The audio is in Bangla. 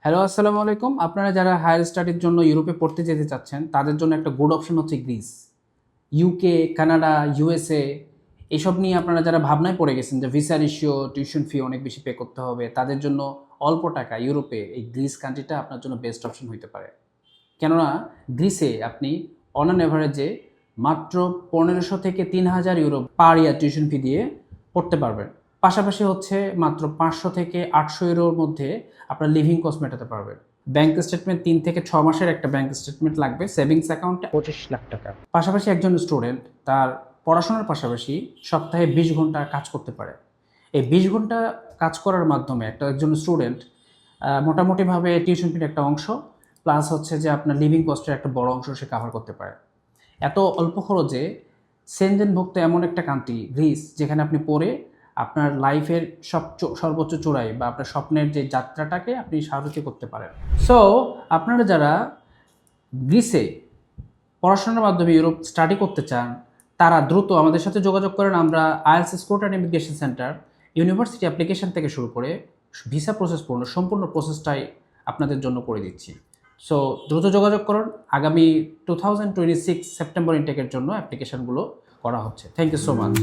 হ্যালো, আসসালামু আলাইকুম। আপনারা যারা হায়ার স্টাডির জন্য ইউরোপে পড়তে যেতে চাচ্ছেন, তাদের জন্য একটা গুড অপশন হচ্ছে গ্রিস। ইউকে, কানাডা, ইউএসএ এসব নিয়ে আপনারা যারা ভাবনায় পড়ে গেছেন যে ভিসা রেশিও, টিউশন ফি অনেক বেশি পে করতে হবে, তাদের জন্য অল্প টাকা ইউরোপে এই গ্রিস কান্ট্রিটা আপনার জন্য বেস্ট অপশন হইতে পারে। কেননা গ্রিসে আপনি অন অ্যান এভারেজে মাত্র 1500 থেকে 3000 ইউরো পার ইয়ার টিউশন ফি দিয়ে পড়তে পারবেন। পাশাপাশি হচ্ছে মাত্র 500 থেকে 800 ইউরোর মধ্যে আপনার লিভিং কস্ট মেটাতে পারবেন। ব্যাংক স্টেটমেন্ট 3 থেকে 6 মাসের একটা ব্যাংক স্টেটমেন্ট লাগবে, সেভিংস অ্যাকাউন্টে 25 লাখ টাকা। পাশাপাশি একজন স্টুডেন্ট তার পড়াশোনার পাশাপাশি সপ্তাহে 20 ঘন্টা কাজ করতে পারে। এই 20 ঘন্টা কাজ করার মাধ্যমে একজন স্টুডেন্ট মোটামুটিভাবে টিউশন ফির একটা অংশ প্লাস হচ্ছে যে আপনার লিভিং কস্টের একটা বড় অংশ সে কাভার করতে পারে। এত অল্প খরচে সেনজেনভুক্ত এমন একটা কান্ট্রি গ্রিস, যেখানে আপনি পড়ে আপনার লাইফের সর্বোচ্চ চূড়ায় বা আপনার স্বপ্নের যে যাত্রাটাকে আপনি সাহায্য করতে পারেন। সো আপনারা যারা গ্রিসে পড়াশোনার মাধ্যমে ইউরোপ স্টাডি করতে চান, তারা দ্রুত আমাদের সাথে যোগাযোগ করেন। আমরা IELTS score and immigration centre university application থেকে শুরু করে ভিসা প্রসেস সম্পূর্ণ প্রসেসটাই আপনাদের জন্য করে দিচ্ছি। সো দ্রুত যোগাযোগ করুন। আগামী 2026 সেপ্টেম্বর ইনটেকের জন্য অ্যাপ্লিকেশনগুলো করা হচ্ছে। Thank you so much.